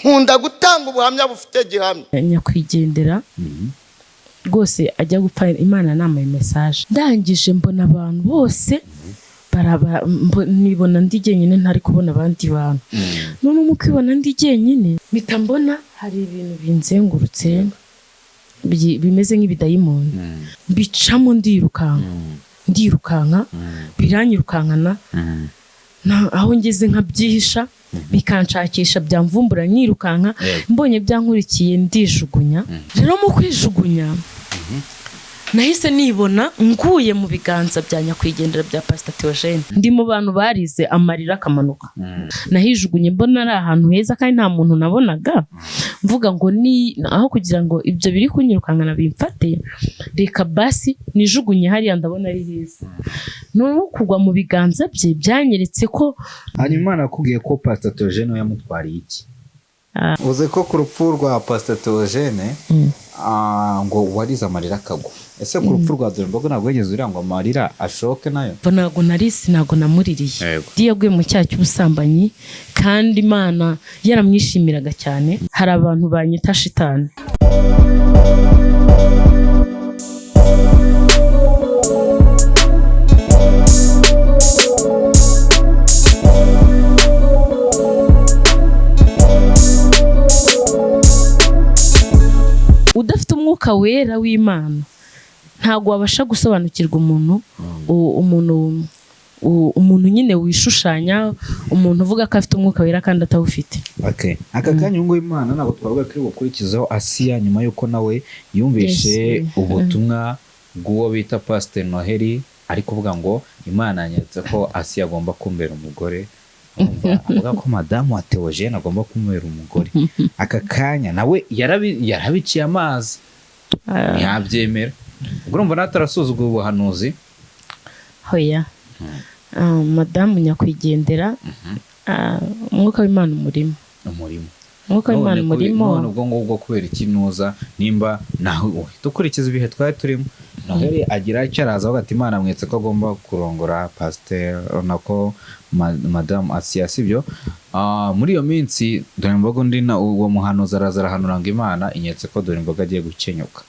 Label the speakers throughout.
Speaker 1: nkunda gutanga ubuhamya bufite gihamya.
Speaker 2: Nyakwigendera rwose ajya gupfa Imana namaye message ndangije mbona abantu bose nibona ndi jyenyine ntari kubona abandi bantu none mukibona ndi jyenyine mpita mbona hari ibintu binzengurutse bimeze nk'ibidayimoni bicamo ndirukanka biranyirukankana aho ngeze nkabyihisha bikanshakisha byamvumbura nyirukanka mbonye byankurikiye ndijugunya rero mu kwijugunya nahise nibona nguye mu biganza bya Nyakwigendera bya Pastor Theogene ndi mu bantu barize amarira akamanuka nahijugunye mbona ari ahantu heza kandi nta muntu nabonaga mvuga ngo ni aho kugira ngo ibyo biri kunyirukankana bimfate reka basi nijugunye hariya ndabona ari heza no kugwa mu biganza bye byanyeretse ko
Speaker 3: hanyuma Imana akubwiye ko Pastor Theogene yamutwariye iki uze ko ku rupfu rwa Pastor Theogene ngo warize amarira akagwa ese ku rupfu rwa Dorimbogo ntabwo yigeze uriya ngo amarira ashoke nayo
Speaker 2: ntabwo narisi ntabwo namuririye yaguye mu cyaha cy'ubusambanyi kandi Imana yaramwishimiraga cyane hari abantu banyita shitani udafite umwuka wera w'Imana ntago wabasha gusobanukirwa umuntu nyine wishushanya umuntu uvuga ko afite umwuka wera kandi atawufite.
Speaker 3: Aka kanya ngo Imana nabo twavuga ko gukurikizaho Asiya nyuma yuko nawe yumvishe ubutumwa bw'uwo bita Pastor Noheli ari kuvuga ngo Imana yanyeretse ko Asiya agomba kumbera umugore avuga ko madamu wa Theogene agomba kumubera umugore. Aka kanya nawe yarabiciye amazi ntiyabyemera urumva natarasuzugura ubuhanuzi
Speaker 2: hoya madamu Nyakwigendera umwuka w'Imana umurimo umwuka w'Imana umurimo
Speaker 3: nubwo ngubwo kubera ikinuza nimba naho dukurikiza ibihe twari turimo naho agira icyo araza avuga ati Imana mwetse ko agomba kurongora Pastor nako Madame Asiya sibyo muri iyo minsi Dorimbogo ndina uwo muhanuzi arahanura ngo Imana inyetse ko Dorimbogo agiye gukenyuka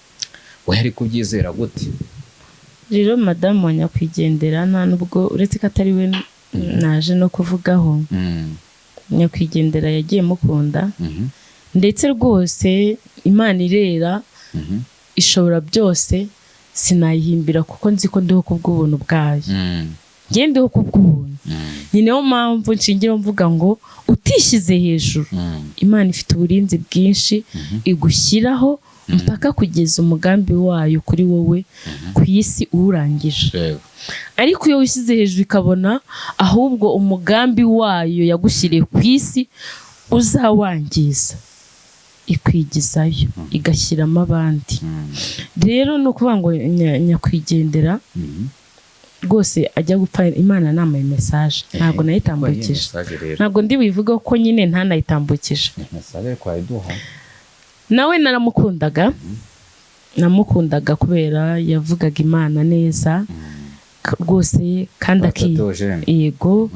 Speaker 3: we ari kubyizera gute
Speaker 2: rero Madame Nyakwigendera nta nubwo uretse ko atari we naje no kuvugaho Nyakwigendera yagiye mukunda ndetse rwose Imana irera ishobora byose sinayihimbira kuko nzi ko ndiho kubw'ubuntu bwayo ngendeho kubw'ubuntu ni nayo mpamvu nshingira mvuga ngo utishyize hejuru Imana ifite uburinzi bwinshi igushyiraho mpaka kugeza umugambi wayo kuri wowe ku isi urangije ariko iyo wishyize hejuru ikabona ahubwo umugambi wayo yagushyiriye ku isi uzawangiza ikwigizayo igashyiramo abandi rero no kuvuga ngo Nyakwigendera rwose ajya gupfa Imana namaye message ntabwo nayitambukije ntabwo ndi bivuga ko nyine ntanayitambukije nawe namukundaga kubera yavugaga Imana neza rwose kandi yego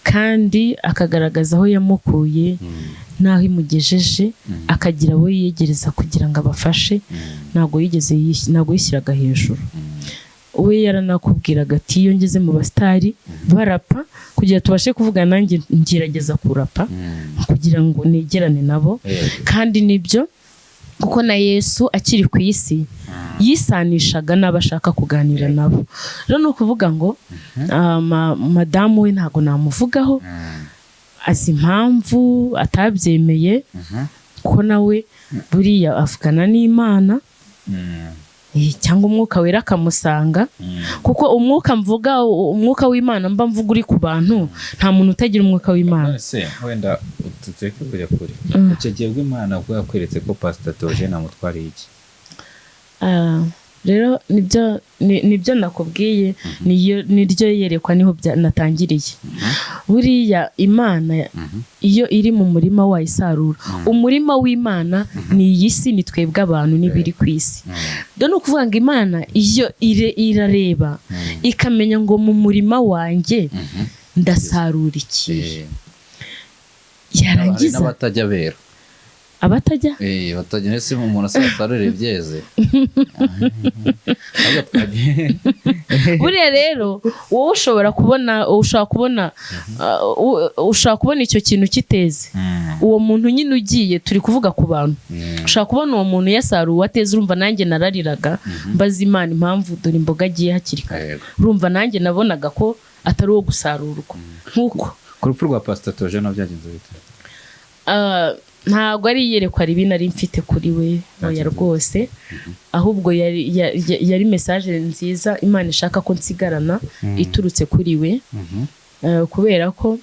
Speaker 2: kandi akagaragaza aho yamukuye naho imugejeje akagira abo yiyegereza kugira ngo abafashe ntabwo yishyiraga hejuru we yaranakubwiraga ati iyo ngeze mu bastari barapa kugira tubashe kuvuga nanjye ngerageza kurapa kugira ngo negerane nabo kandi nibyo kuko na Yesu akiri ku isi yisanishaga n'abashaka kuganira nabo rero no kuvuga ngo madamu we ntago namuvugaho azi impamvu atabyemeye ko nawe buriya avugana n'Imana cyangwa umwuka wera akamusanga kuko umwuka mvuga umwuka w'Imana mba mvuga uri ku bantu nta muntu utagira umwuka w'Imana
Speaker 3: wenda ututse kujya kure icyo gihe bw'Imana bwo yakweretse ko Pastor Theogene amutwariye iki
Speaker 2: rero nibyo nakubwiye niryo yerekwa niho natangiriye buriya Imana iyo iri mu murima wayisarura umurima w'Imana ni iyi si ni twebwe abantu n'ibiri ku isi rero no kuvuga ngo Imana iyo irareba ikamenya ngo mu murima wanjye ndasarura iki yarangiza
Speaker 3: n'abatajya bera
Speaker 2: abatajya
Speaker 3: batajya ese umuntu asarura ibyeze
Speaker 2: buriya rero wowe ushobora kubona icyo kintu kiteze uwo muntu nyine ugiye turi kuvuga ku bantu ushobora kubona uwo muntu yasaruwe ateze urumva nanjye narariraga mbaza Imana impamvu dore imboga agiye hakiri kare urumva nanjye nabonaga ko atari uwo gusarurwa nk'uko
Speaker 3: ku rupfu rwa Pastor Theogene byagenze bite
Speaker 2: ntabwo ari iyerekwa ribi nari mfite kuri we oya rwose ahubwo yari message nziza Imana ishaka ko nsigarana iturutse kuri we kubera ko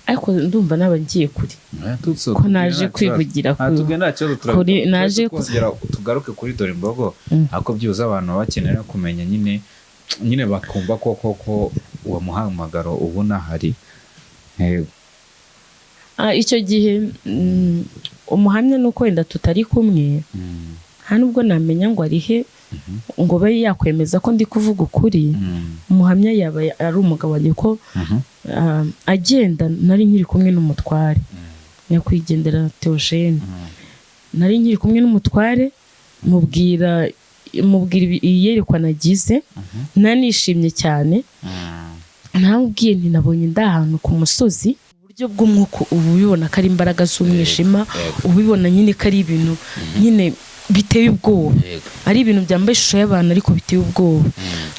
Speaker 2: ariko ndumva nabagiye kuri ko naje kwivugira
Speaker 3: kuri naje kugera tugaruke kuri dore imbogo ako byuza abantu bakenera kumenya nyine bakumva ko uwo muhamagaro ubona hari
Speaker 2: icyo gihe umuhamya nuko wenda tutari kumwe nta nubwo namenya ngo arihe ngo babe yakwemeza ko ndi kuvuga ukuri umuhamya yaba ari umugabo wanjye ko agenda nari nkiri kumwe n'umutware nyakwigendera Theogene nari nkiri kumwe n'umutware mubwira iyerekwa nagize nanishimye cyane namubwiye nti nabonye ndahantu ku musozi uburyo bw'umwuka ubu ubibona ko ari imbaraga z'umwijima ubibona nyine ko ari ibintu nyine biteye ubwoba ari ibintu byambaye ishusho y'abantu ariko biteye ubwoba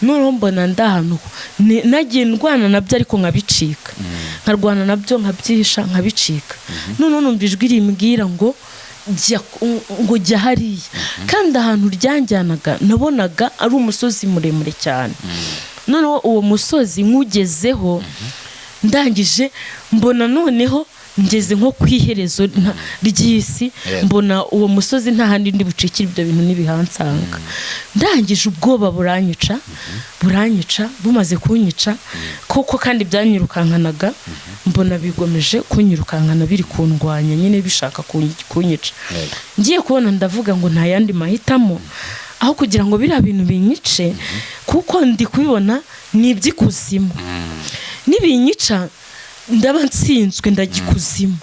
Speaker 2: noneho mbona ndahantu nagiye ndwana nabyo ariko nkabicika nkarwana nabyo nkabyihisha nkabicika noneho numva ijwi rimbwira ngo jya hariya kandi ahantu ryanjyanaga nabonaga ari umusozi muremure cyane noneho uwo musozi nkugezeho ndangije mbona noneho ngeze nko ku iherezo ry'isi mbona uwo musozi nta handi ndi bucikire ibyo bintu n'ibihansanga ndangije ubwoba buranyica bumaze kunyica koko kandi byanyirukankanaga mbona bigomeje kunyirukankana biri kundwanya nyine bishaka kunyica ngiye kubona ndavuga ngo nta yandi mahitamo aho kugira ngo biriya bintu binyice kuko ndi kubibona ni iby'ikuzimu nibinyica ndaba nsinzwe ndagikuzimu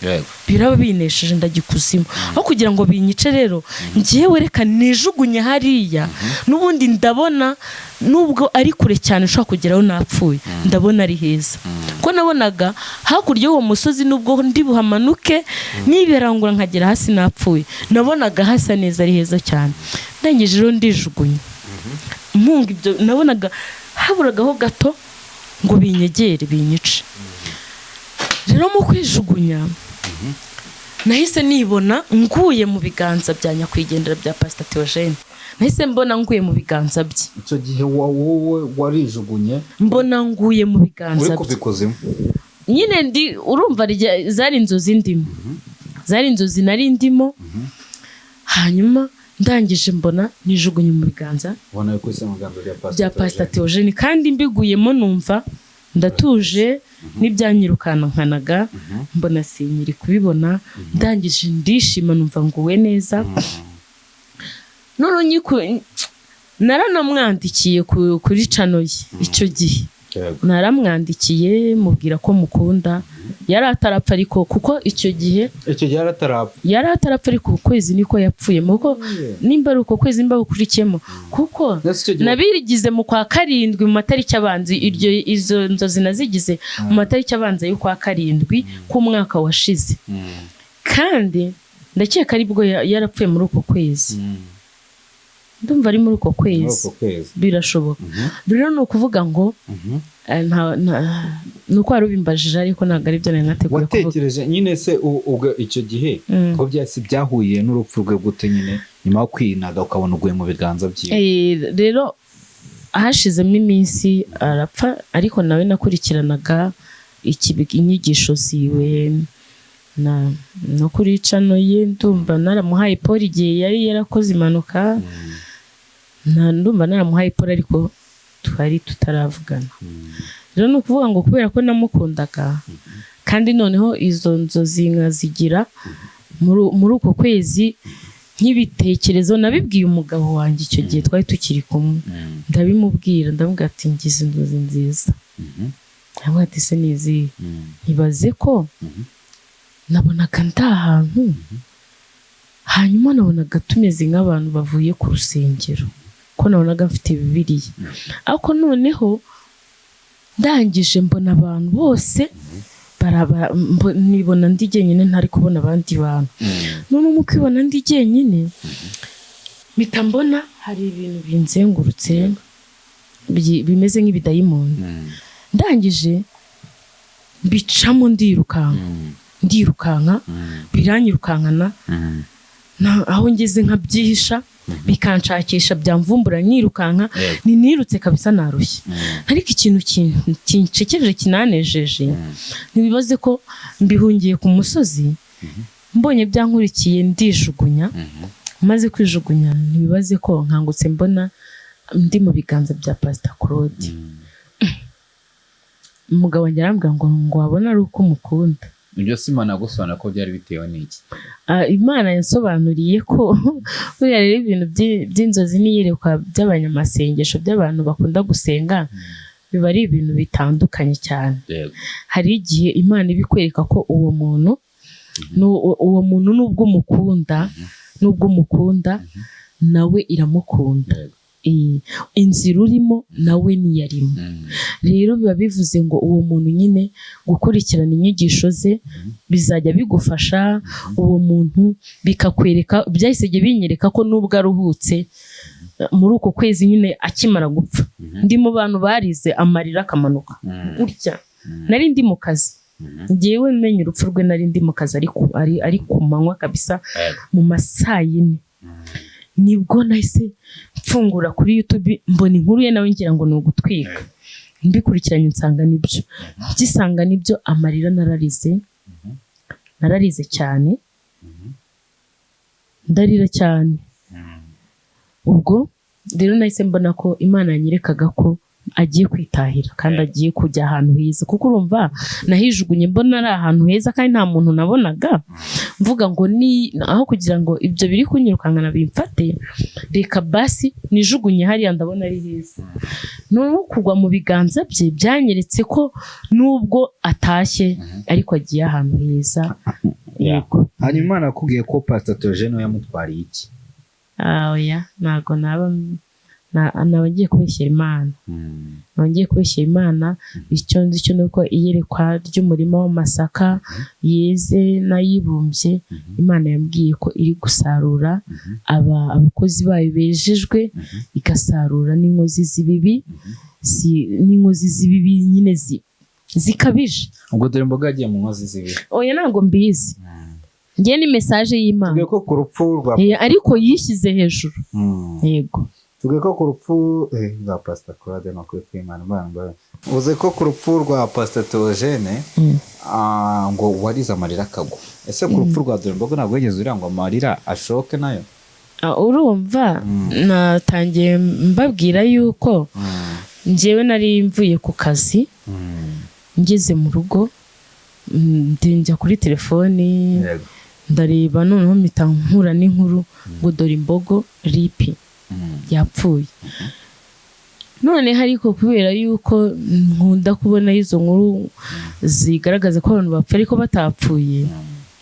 Speaker 2: biraba binesheje ndagikuzimu aho kugira ngo binyice rero ngiye reka nijugunye hariya n'ubundi ndabona nubwo ari kure cyane ushobora kugeraho napfuye ndabona ari heza ko nabonaga hakurya y'uwo musozi nubwo ndi buhamanuke niberangura nkagera hasi napfuye nabonaga hasa neza ari heza cyane ndangije rero ndijugunye mpunga ibyo nabonaga haburagaho gato ngo binyegere binyice rero mu kwijugunya nahise nibona nguye mu biganza bya nyakwigendera bya Pastor Theogene nahise mbona nguye mu biganza bye
Speaker 3: icyo gihe wowe warijugunye
Speaker 2: mbona nguye mu biganza bye
Speaker 3: kubikoze
Speaker 2: nyine urumva zari inzozi nari ndimo hanyuma ndangije mbona nijugunye mu biganza
Speaker 3: ubona ko ise mu biganza
Speaker 2: bya Pastor Theogene kandi mbiguyemo numva ndatuje n'ibyanyirukankanaga mbona sinyiri kubibona ndangije ndishima numva nguwe neza none naranamwandikiye kuri channel ye icyo gihe naramwandikiye mubwira ko mukunda yari atarapfa ariko kuko icyo gihe yari atarapfa ariko ukwezi niko yapfuye muko nimba ari uko kwezi mba bukurikiyemo kuko nabirigize mu kwa karindwi mu matariki abanzi izo nzozi nazigize mu matariki abanza yo kwa karindwi k'umwaka washize kandi ndakeka aribwo yarapfuye muri uko kwezi ndumva ari muri uko kwezi birashoboka rero ni ukuvuga ngo nuko wari ubimbajije ariko ntabwo ari byo nari nateguye kuvuga
Speaker 3: watekereje nyine se ubwo icyo gihe ko byasi byahuye n'urupfu rwe gute nyine nyuma yo kwinaga ukabona uguye mu biganza byiwe
Speaker 2: rero hashizemo iminsi arapfa ariko nawe nakurikiranaga inyigisho ziwe no kuri channel ye ndumva naramuhaye Paul igihe yari yarakoze impanuka ndumva naramuhaye Paul ariko twari tutaravugana rero ni ukuvuga ngo kubera ko namukundaga kandi noneho izo nzozi nkazigira muri uko kwezi nk'ibitekerezo nabibwiye umugabo wanjye icyo gihe twari tukiri kumwe ndabimubwira ndamubwira ati ngize inzozi nziza ntabwo ati se nizi ntibaze ko nabonaga ndi ahantu hanyuma nabonaga tumeze nk'abantu bavuye ku rusengero ko nabonaga mfite Bibiliya ariko noneho ndangije mbona abantu bose nibona ndi jyenyine ntari kubona abandi bantu none mu kwibona ndi jyenyine mpita mbona hari ibintu binzengurutse bimeze nk'ibidayimoni ndangije bicamo ndirukanka biranyirukankana aho ngeze nkabyihisha bikanshakisha byamvumbura nyirukanka nirutse kabisa narushye ariko ikintu kincekeje kinanejeje nibibaze ko mbihungiye ku musozi mbonye byankurikiye ndijugunya maze kwijugunya nibibaze ko nkangutse mbona ndi mu biganza bya Pastor Claude umugabo wanjye arambwira ngo wabona ari uko mukunda
Speaker 3: ibyo Imana gusobanura ko byari bitewe n'iki
Speaker 2: Imana yasobanuriye ko buriya rero ibintu by'inzozi n'iyerekwa by'abanyamasengesho by'abantu bakunda gusenga biba ari ibintu bitandukanye cyane hari igihe Imana ibikwereka ko uwo muntu nubwo umukunda nawe iramukunda inzira urimo nawe niyarimo rero biba bivuze ngo uwo muntu nyine gukurikirana inyigisho ze bizajya bigufasha uwo muntu bikakwereka byahise binyereka ko nubwo aruhutse muri uko kwezi nyine akimara gupfa ndi mu bantu barize amarira akamanuka gutya nari ndi mu kazi ngewe menye urupfu rwe nari ndi mu kazi ari ku manywa kabisa mu masaa 4 nibwo nahise mfungura kuri YouTube mbona inkuru ye nawe ngira ngo ni ugutwika mbikurikiranye nsanga nibyo gisanga nibyo amarira nararize cyane ndarira cyane ubwo rero nahise mbona ko Imana yanyerekaga ko agiye kwitahira kandi agiye kujya ahantu heza kuko urumva nahijugunye mbona ari ahantu heza kandi nta muntu nabonaga mvuga ngo ni aho kugira ngo ibyo biri kunyirukankana bimfate reka basi nijugunye hariya ndabona ari heza no kugwa mu biganza bye byanyeretse ko nubwo atashye ariko agiye ahantu heza yego
Speaker 3: hanyuma Imana yakubwiye ko Pastor Theogene yamutwariye iki
Speaker 2: oya ntago nabagiye kubeshyera Imana nabagiye kubeshyera Imana icyo nzi cyo nuko iyerekwa ry'umurima w'amasaka yeze nayibumbye Imana yambwiye ko iri gusarura abakozi bayo bejejwe igasarura n'inkozi z'ibibi nyine zikabije
Speaker 3: ubwo dore mboga yagiye mu nkozi z'ibibi
Speaker 2: oya ntago mbizi ngiye ni message y'Imana
Speaker 3: tugiye ko ku rupfu rwa
Speaker 2: ariko yishyize hejuru yego
Speaker 3: tuvuge ko ku rupfu rwa Pastor Claude no kuri Imana mbanga uze ko ku rupfu rwa Pastor Theogene ngo warize amarira akagwa ese ku rupfu rwa Dorembogo ntabwo yigeze uriya ngo amarira ashoke nayo
Speaker 2: urumva natangiye mbabwira yuko njyewe nari mvuye ku kazi ngeze mu rugo njya kuri telefoni ndareba noneho mpita nkura n'inkuru ngo Dorembogo ripi yapfuye none ariko kubera yuko nkunda kubona izo nkuru zigaragaza ko abantu bapfa ariko batapfuye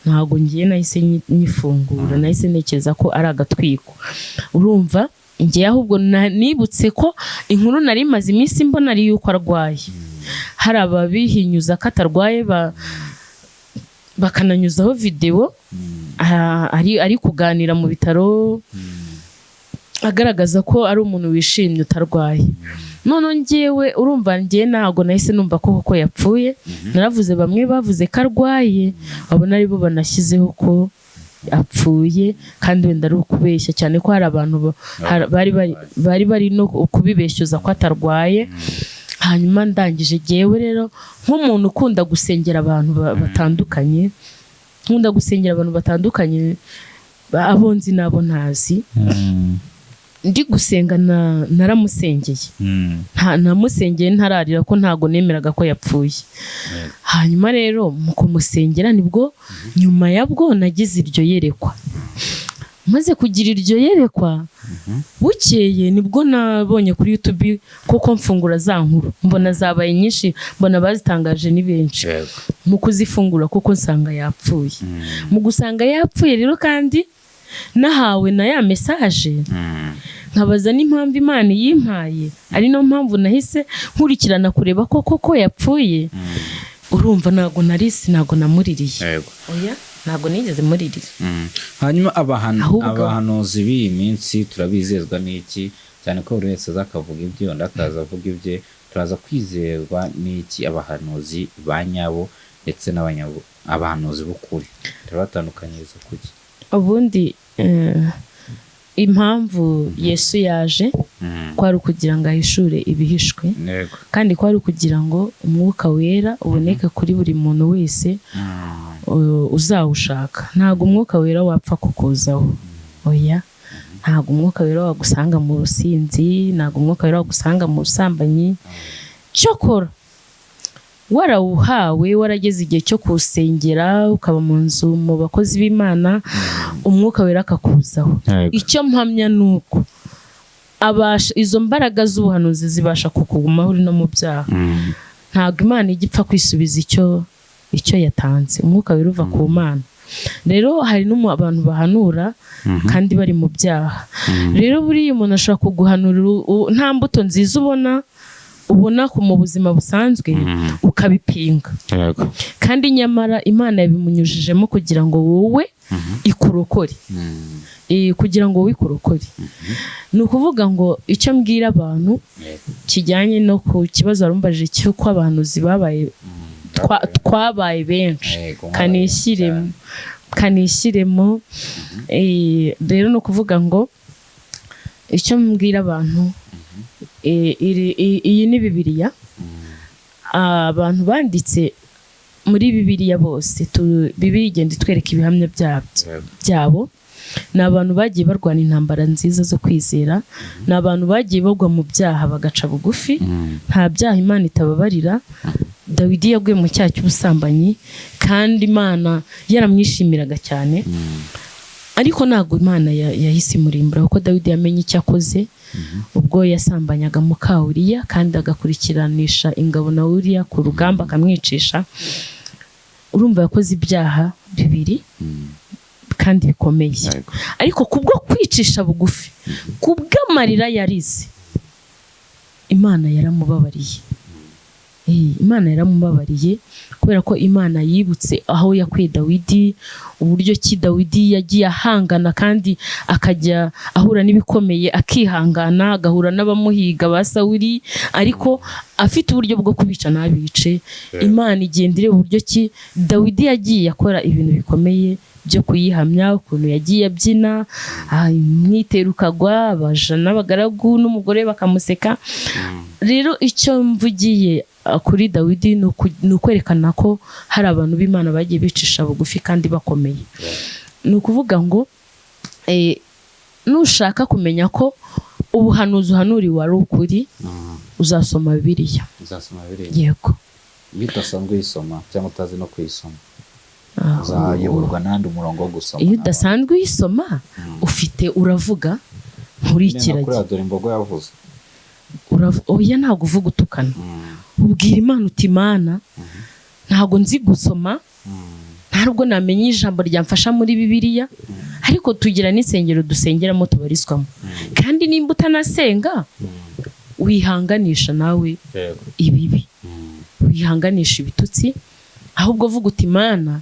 Speaker 2: ntabwo ngiye nahise nyifungura nahise ntekereza ko ari agatwiko urumva ngiye ahubwo nibutse ko inkuru nari maze iminsi mbona ari yuko arwaye hari ababihinyuza ko atarwaye bakananyuzaho video ari kuganira mu bitaro agaragaza ko ari umuntu wishimye utarwaye none ngewe urumva ngiye ntago nahise numva ko koko yapfuye naravuze bamwe bavuze ko arwaye babona ari bo banashyizeho ko apfuye kandi wenda ari ukubeshya cyane ko hari abantu bari no kubibeshyuza ko atarwaye hanyuma ndangije ngewe rero nk'umuntu ukunda gusengera abantu batandukanye abo nzi n'abo ntazi ndi gusenga naramusengeye namusengeye ntararira ko ntago nemeraga ko yapfuye hanyuma rero mu kumusengera nibwo nyuma yabwo nagize iryo yerekwa maze kugira iryo yerekwa bukeye nibwo nabonye kuri YouTube koko mfungura za nkuru mbona zabaye nyinshi, mbona bazitangaje ni benshi. Mu kuzifungura koko nsanga yapfuye. Mu gusanga yapfuye rero kandi nahawe na ya message, nkabaza n'impamvu Imana yimpaye, ari no mpamvu nahise nkurikirana kureba koko yapfuye. Urumva ntago namuririye. Oya, ntago nigeze muririra.
Speaker 3: Hanyuma abahanuzi b'iyi minsi turabizezwa n'iki? Cyane ko buri wese azakavuga ibyo ndakaza avuga ibye, turaza kwizerwa n'iki abahanuzi ba nyabo ndetse abahanuzi b'ukuri? Turabatandukanyiriza kuki?
Speaker 2: Ubundi impamvu Yesu yaje kwari kugira ngo ahishure ibihishwe, kandi kwari kugira ngo umwuka wera uboneke kuri buri muntu wese uzawushaka. Ntago umwuka wera wapfa kukuzaho. Oya, ntago umwuka wera wagusanga mu rusinzi, ntago umwuka wera wagusanga mu busambanyi. Cyokora warawuhawe, warageze igihe cyo kusengera, ukaba mu nzu mu bakozi b'Imana, umwuka wera akakuzaho. Icyo mpamya nuko izo mbaraga z'ubuhanuzi zibasha kukugumaho uri no mu byaha. Ntago Imana igipfa kwisubiza icyo yatanze. Umwuka wera uva ku Mana. Rero hari abantu bahanura kandi bari mu byaha. Rero buriya umuntu ashobora kuguhanurira nta mbuto nziza ubona mu buzima busanzwe, ukabipinga. Kandi nyamara Imana yabimunyujijemo kugira ngo wowe ikurokore. Kugira ngo wowe ikurokore. Ni ukuvuga ngo icyo mbwira abantu kijyanye no ku kibazo warumbaje cy'uko abahanuzi babaye twabaye benshi, kanishyiremo. Rero ni ukuvuga ngo icyo mbwira abantu, iyi ni Bibiliya. Abantu banditse muri Bibiliya bose, Bibiliya igenda itwereka ibihamya byabo. Ni abantu bagiye barwana intambara nziza zo kwizera. Ni abantu bagiye bagwa mu byaha bagaca bugufi. Nta byaha Imana itababarira. Dawidi yaguye mu cyaha cy'ubusambanyi kandi Imana yaramwishimiraga cyane. Ariko ntabwo Imana yahise imurimbura, kuko Dawidi yamenye icyo akoze ubwo yasambanyaga muka Uriya kandi agakurikiranisha ingabo na Uriya ku rugamba akamwicisha. Urumva yakoze ibyaha bibiri kandi bikomeye. Ariko kubwo kwicisha bugufi, kubw'amarira yarize, Imana yaramubabariye. Imana yaramubabariye kubera ko Imana yibutse aho yakuye Dawidi, uburyo ki Dawidi yagiye ahangana kandi akajya ahura n'ibikomeye, akihangana, agahura n'abamuhiga ba Sawuli, ariko afite uburyo bwo kubica n'abice. Imana igenda ireba uburyo ki Dawidi yagiye akora ibintu bikomeye byo kuyihamya, ukuntu yagiye abyina, umwitero ukagwa, abaja n'abagaragu n'umugore bakamuseka. Rero icyo mvugiye kuri Dawidi ni ukwerekana ko hari abantu b'Imana bagiye bicisha bugufi kandi bakomeye. Ni ukuvuga ngo nushaka kumenya ko ubuhanuzi uhanuriwe ari ukuri, uzasoma Bibiliya. Yego.
Speaker 3: Iyo udasanzwe uyisoma cyangwa utazi no kuyisoma, uzayoborwa n'andi umurongo wo gusoma.
Speaker 2: Iyo udasanzwe uyisoma, uravuga nkurikiranye.
Speaker 3: Kuri dore imbogo yavuze.
Speaker 2: Oya, ntabwo uvuga utukana. Ubwira Imana uti Imana, ntabwo nzi gusoma, ntabwo namenye ijambo ryamfasha muri Bibiliya, ariko tugira n'insengero dusengeramo tubarizwamo. Kandi nimba utanasenga, wihanganisha nawe ibibi, wihanganisha ibitutsi, ahubwo vuga uti Imana,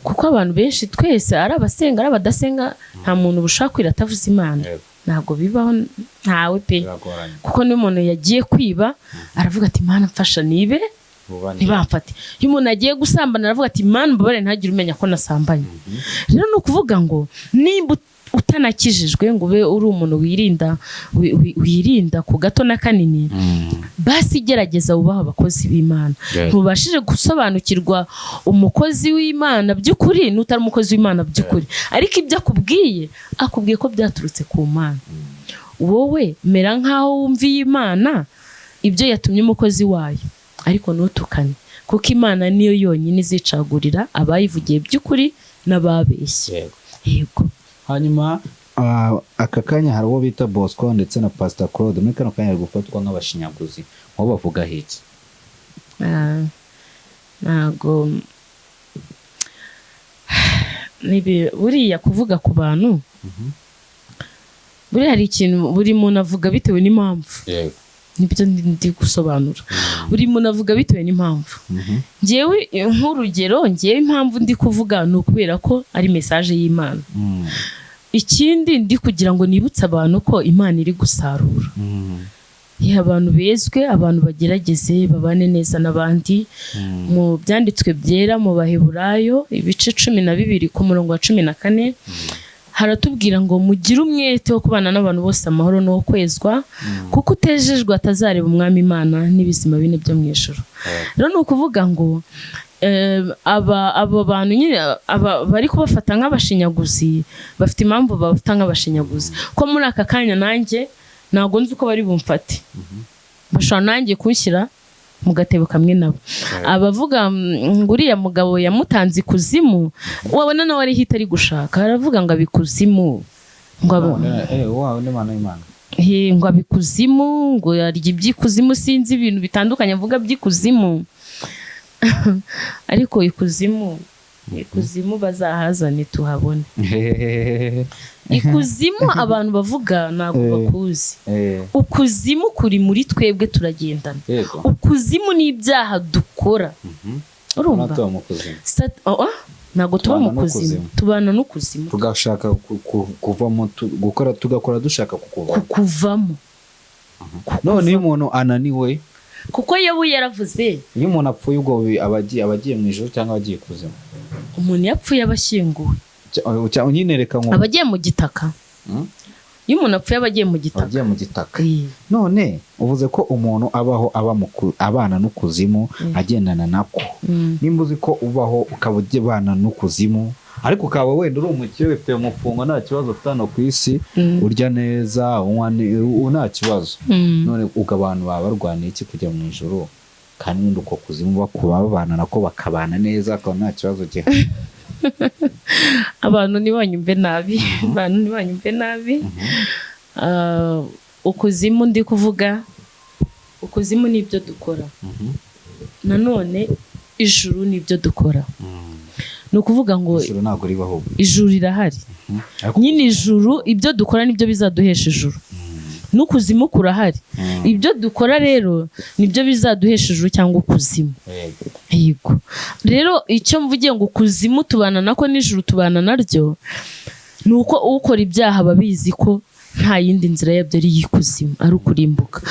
Speaker 2: kuko abantu benshi twese ari abasenga ari abadasenga, nta muntu ushaka kwira atavuze Imana. Ntabwo bibaho, ntawe pe. Kuko n'umuntu yagiye kwiba aravuga ati Imana mfasha nibe ntibamfate. Iyo umuntu agiye gusambana aravuga ati Imana mbabare ntagire umenya ko nasambanye. Rero ni ukuvuga ngo nimba utanakijijwe ngo ube uri umuntu wirinda ku gato na kanini, basi gerageza wubaha abakozi b'Imana. Ntubashije gusobanukirwa umukozi w'Imana by'ukuri n'utari umukozi w'Imana by'ukuri, ariko ibyo akubwiye ko byaturutse ku Mana. Wowe mera nkaho wumviye Imana ibyo yatumye umukozi wayo, ariko ntutukane, kuko Imana niyo yonyine izicagurira abayivugiye by'ukuri n'ababeshye. Yego.
Speaker 3: Hanyuma aka kanya hari uwo bita Bosco ndetse na Pastor Claude muri kano kanya ari gufatwa nk'abashinyaguzi aho bavuga iki?
Speaker 2: Ntago buriya kuvuga ku bantu buriya hari ikintu buri muntu avuga bitewe n'impamvu.
Speaker 3: Yego.
Speaker 2: Nibyo ndi gusobanura. Buri muntu avuga bitewe n'impamvu. Njyewe nk'urugero, njyewe impamvu ndi kuvuga ni ukubera ko ari message y'Imana. Ikindi ndi kugira ngo nibutse abantu ko Imana iri gusarura. Abantu bezwe, abantu bagerageze babane neza n'abandi. Mu byanditswe byera mu Baheburayo ibice 12 ku murongo wa 14 haratubwira ngo mugire umwete wo kubana n'abantu bose amahoro no kwezwa, kuko utejejwe atazareba umwami Imana n'ibizima bine byo mu ijuru. Rero ni ukuvuga ngo abo bantu nyine bari kubafata nk'abashinyaguzi bafite impamvu bafata nk'abashinyaguzi, ko muri aka kanya nanjye ntabwo nzi uko bari bumfate. Bashobora nanjye kunshyira mu gatebo kamwe nabo. Abavuga ngo uriya mugabo yamutanze ikuzimu, wabona nawe ari hita ari gushaka, aravuga ngo abikuzimu ngo ngo abikuzimu ngo yarya iby'ikuzimu, sinzi ibintu bitandukanye avuga by'ikuzimu. Ariko ikuzimu bazahazane tuhabone. Ikuzimu abantu bavuga ntabwo bakuzi. Ukuzimu kuri muri twebwe turagendana. Ukuzimu ni ibyaha dukora. Urumva? Ntabwo tuba mu kuzimu, tubana n'ukuzimu.
Speaker 3: Tugashaka kuvamo, tugakora dushaka kukuvamo. None iyo umuntu ananiwe,
Speaker 2: kuko Yobu yaravuze,
Speaker 3: iyo umuntu apfuye ubwo abagiye mu ijuru cyangwa abagiye kuzimu?
Speaker 2: Umuntu yapfuye abashyinguwe.
Speaker 3: Unyinereka ngo
Speaker 2: abagiye mu gitaka. Iyo umuntu apfuye abagiye mu gitaka.
Speaker 3: Abagiye mu gitaka. None uvuze ko umuntu abaho abana n'ukuzimu, agendana nako. Nimba uzi ko ubaho ukaba ugibana n'ukuzimu, ariko ukaba wenda uri umukire ufite umufungo nta kibazo ufite hano ku isi, urya neza, nta kibazo. None ubwo abantu baba barwaniye iki kujya mu ijuru? Kandi n'undi uko kuzimu babana nako bakabana neza, akaba nta kibazo gihari.
Speaker 2: Abantu ntibanyumve nabi. Ukuzimu ndi kuvuga, ukuzimu ni ibyo dukora. Nanone ijuru ni ibyo dukora. Ni ukuvuga ngo
Speaker 3: ijuru ntabwo ribaho.
Speaker 2: Ijuru rirahari. Nyine ijuru ibyo dukora nibyo bizaduhesha ijuru. N'ukuzimu kurahari. Ibyo dukora rero nibyo bizaduhesha ijuru cyangwa ukuzimu. Yego. Rero icyo mvugiye ngo ukuzimu tubana nako n'ijuru tubana naryo, ni uko ukora ibyaha babizi ko nta yindi nzira yabyo ari y'ikuzimu, ari ukurimbuka.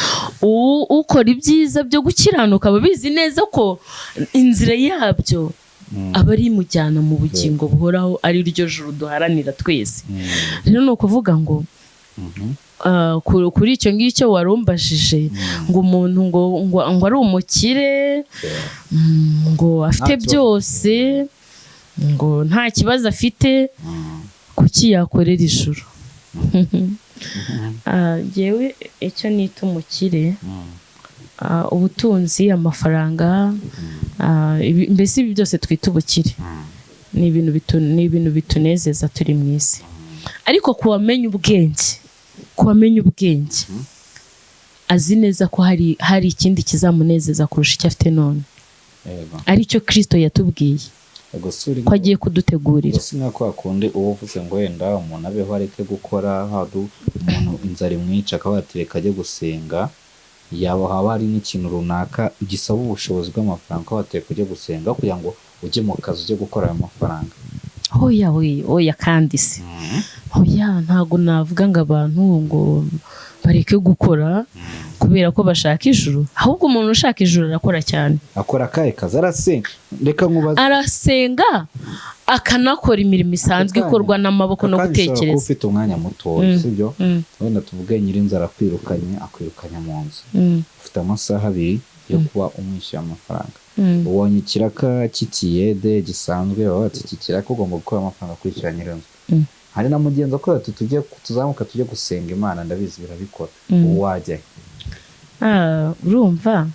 Speaker 2: Ukora ibyiza byo gukiranuka babizi neza ko inzira yabyo aba ari imujyana mu bugingo buhoraho, ari ryo juru duharanira twese. Rero ni ukuvuga ngo kuri icyo ngicyo warumbajije ngo umuntu ngo ari umukire, ngo afite byose, ngo nta kibazo afite, kuki yakorera ijuru? Njyewe icyo nita umukire, ubutunzi, amafaranga, mbese ibi byose twita ubukire, ni ibintu bitunezeza turi mu isi. Ariko kuwamenya ubwenge azi neza ko hari ikindi kizamunezeza kurusha icyo afite none, aricyo Kristo yatubwiye ko agiye kudutegurira.
Speaker 3: Gusa nako akunde uwo uvuze ngo wenda umuntu abeho areke gukora, umuntu inzara imwica akaba yatereka ajye gusenga, yaba haba hari n'ikintu runaka gisaba ubushobozi bw'amafaranga ko watereka ujye gusenga kugira ngo ujye mu kazi ujye gukora ayo mafaranga.
Speaker 2: Oya kandi se. Oya, ntago navuga ngo abantu ngo bareke gukora kubera ko bashaka ijuru. Ahubwo umuntu ushaka ijuru arakora cyane.
Speaker 3: Akora akahe kazi? Arasenga. Reka nkubaze.
Speaker 2: Arasenga akanakora imirimo isanzwe ikorwa n'amaboko no gutekereza.
Speaker 3: Ko ufite umwanya muto, sibyo? Wenda tuvuge nyirinzara akwirukanye mu nzu. Ufite amasaha 2 yo kuba umwishyura amafaranga. Ubonye ikiraka cy'ikiyede gisanzwe, bati ikiraka ugomba gukora amafaranga kwishyura nyirinzu. Hari na mugenzi ko tuzamuka tujye gusenga Imana, ndabizi birabikora. Uwajya
Speaker 2: urumva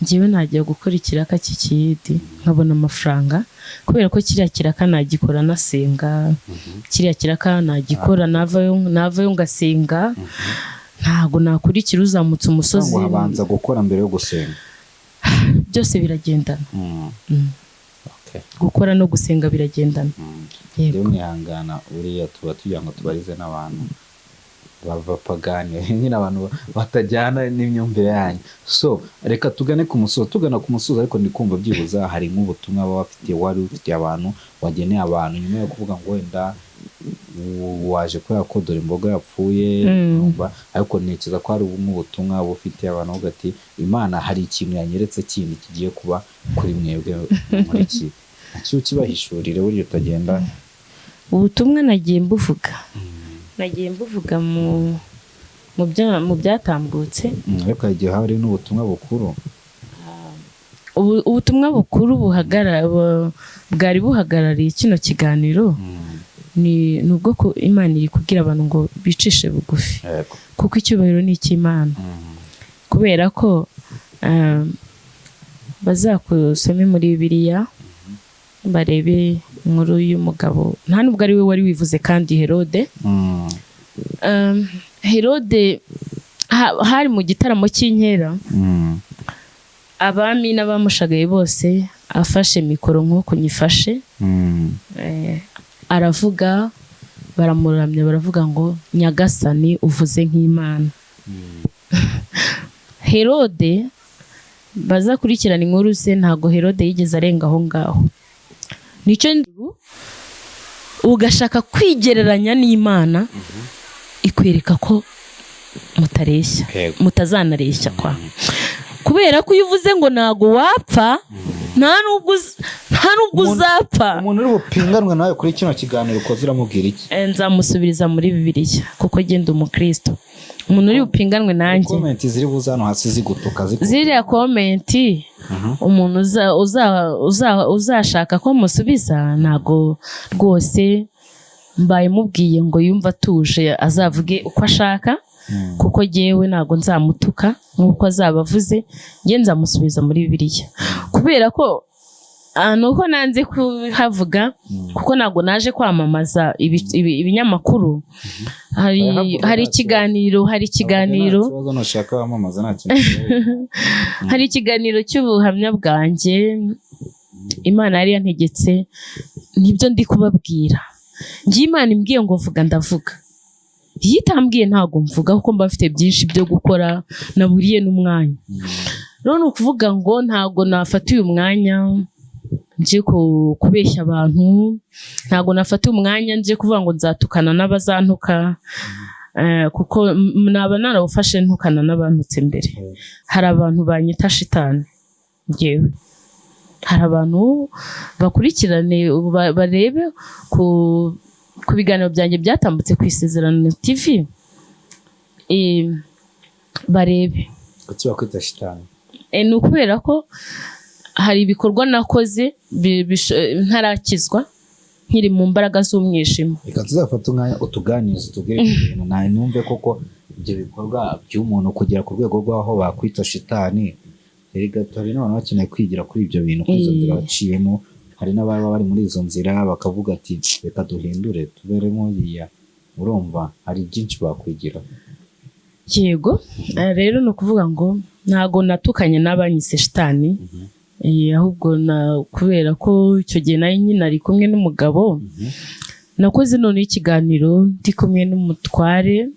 Speaker 2: njyewe nagiye gukora ikiraka cy'ikiyedi nkabona amafaranga kubera ko kiriya kiraka nagikora nasenga, kiriya kiraka nagikora navayo ngasenga, ntago nakurikira uzamutse umusozi.
Speaker 3: Ngo habanza gukora mbere yo gusenga.
Speaker 2: Byose biragendana. Gukora no gusenga biragendana.
Speaker 3: Rero mwihangana buriya tuba tugira ngo tubarize n'abantu b'abapagani, nyine abantu batajyana n'imyumvire yanyu. So reka tugana ku musozo ariko ndi kumva byibuza hari nk'ubutumwa baba bafitiye, wari ufitiye abantu, wageneye abantu nyuma yo kuvuga ngo wenda waje kubera ko dore imboga yapfuye, ariko ntekereza ko hari nk'ubutumwa bufitiye abantu uvuga ati Imana hari ikintu yanyeretse kindi kigiye kuba kuri mwebwe muri iki nacyo kibahishurire buryo utagenda.
Speaker 2: Ubutumwa nagiye mbuvuga mu byatambutse,
Speaker 3: ariko igihe hari n'ubutumwa bukuru.
Speaker 2: Ubutumwa bukuru bwari buhagarariye kino kiganiro ni ubwo ko Imana iri kubwira abantu ngo bicishe bugufi, kuko icyubahiro ni icy'Imana. Kubera ko bazakusome muri Bibiliya barebe inkuru y'umugabo, nta nubwo ari we wari wivuze kandi Herode hari mu gitaramo cy'inkera, abami n'abamushagaye bose afashe mikoro nk'uko nyifashe, aravuga, baramuramya, baravuga ngo Nyagasani uvuze nk'Imana. Herode bazakurikirana inkuru ze, ntago Herode yigeze arenga aho ngaho. Nicyo ugashaka kwigereranya n'Imana ikwereka ko mutareshya, mutazanareshya kwa. Kubera ko iyo uvuze ngo nago wapfa, nta nubwo uzapfa.
Speaker 3: Umuntu uri bupinganwe nawe kuri kino kiganiro ukoze uramubwira iki?
Speaker 2: Nzamusubiriza muri Bibiliya kuko genda umukristo. Umuntu uri bupinganwe nanjye,
Speaker 3: comment ziri buzano hasi zigutuka
Speaker 2: ziriya comment umuntu uzashaka ko musubiza, ntago rwose mbaye mubwiye ngo yumva atuje azavuge uko ashaka, kuko jyewe ntago nzamutuka nk'uko azabavuze, njye nzamusubiza muri Bibiliya. Kubera ko nuko nanze kuhavuga, kuko ntago naje kwamamaza ibinyamakuru. Hari ikiganiro hari ikiganiro cy'ubuhamya bwanjye Imana yari yantegetse, nibyo ndi kubabwira. Njye Imana imbwiye ngo vuga ndavuga, iyo itambwiye ntago mvuga kuko mba mfite byinshi byo gukora, naburiye n'umwanya. Rero ni ukuvuga ngo ntago nafata uyu mwanya nje kubeshya abantu, ntago nafata umwanya nje kuvuga ngo nzatukana n'abazantuka, kuko naba narawufashe ntukana n'abantutse mbere. Hari abantu banyita shitani njyewe, hari abantu bakurikirane barebe ku biganiro byanjye byatambutse ku Isezerano TV, barebe
Speaker 3: kuki bakwita shitani.
Speaker 2: Ni ukubera ko hari ibikorwa nakoze ntarakizwa nkiri mu mbaraga z'umwijima.
Speaker 3: Reka tuzafata umwanya utuganize tubwire ibintu nawe numve koko ibyo bikorwa by'umuntu kugera ku rwego rw'aho bakwita shitani. Hari n'abantu bakeneye kwigira kuri ibyo bintu, kuri izo nzira baciyemo. Hari n'ababa bari muri izo nzira bakavuga ati reka duhindure tuberemo iya. Urumva hari byinshi bakwigira.
Speaker 2: Yego, rero ni ukuvuga ngo ntago natukanye n'abanyise shitani, ahubwo kubera ko icyo gihe nayo nyine ari kumwe n'umugabo, nakoze noneho ikiganiro ndi kumwe n'umutware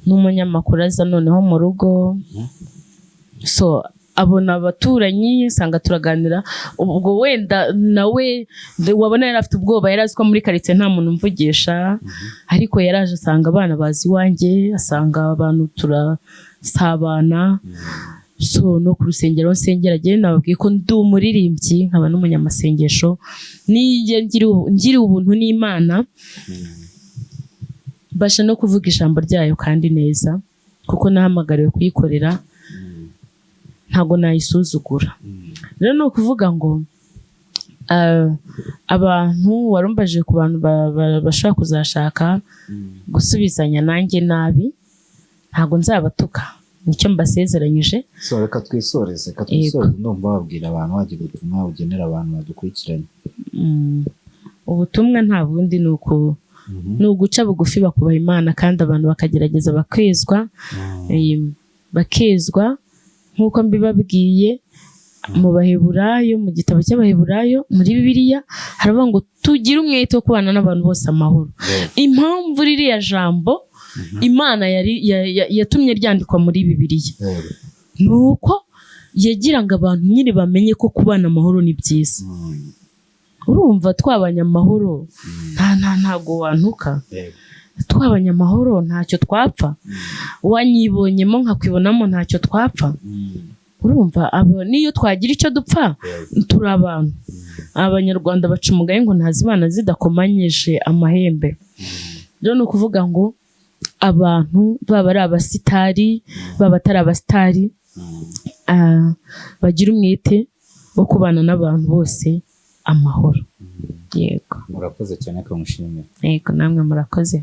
Speaker 2: n'umunyamakuru aza noneho mu rugo. So abona abaturanyi, sanga turaganira, ubwo wenda nawe wabona yari afite ubwoba, yari azi ko muri karitsiye nta muntu mvugisha, ariko yaraje asanga abana bazi iwanjye, asanga abantu turasabana. So no ku rusengero nsengera, agenda nababwiye ko ndi umuririmbyi nkaba n'umunyamasengesho, niye ngiri ubuntu n'Imana, basha no kuvuga ijambo ryayo kandi neza, kuko nahamagariwe kuyikorera, ntago nayisuzugura. Rero no kuvuga ngo abantu warumbaje ku bantu bashaka kuzashaka gusubizanya nanjye nabi, ntago nzabatuka, nicyo mbasezeranyije.
Speaker 3: So reka twisoreze ndumva wabwira abantu wagira ubutumwa ugenera abantu badukurikiranye.
Speaker 2: Ubutumwa nta bundi ni uguca bugufi bakubaha Imana kandi abantu bakagerageza bakezwa nk'uko mbibabwiye mu Baheburayo, mu gitabo cy'Abaheburayo muri Bibiliya haravuga ngo tugire umwete wo kubana n'abantu bose amahoro. Impamvu ririya jambo Imana yatumye ryandikwa muri Bibiliya nuko yagira ngo abantu nyine bamenye ko kubana amahoro ni byiza. Urumva twabanye amahoro ntago wantuka, twabanye amahoro ntacyo twapfa, wanyibonyemo nkakwibonamo ntacyo twapfa. Urumva niyo twagira icyo dupfa turi abantu. Abanyarwanda baca umugani ngo ntazibana zidakomanyije amahembe. Rero ni ukuvuga ngo abantu baba ari abasitari baba atari abasitari bagira umwete wo kubana n'abantu bose amahoro. Yego,
Speaker 3: murakoze cyane ko mushimye.
Speaker 2: Yego, namwe murakoze.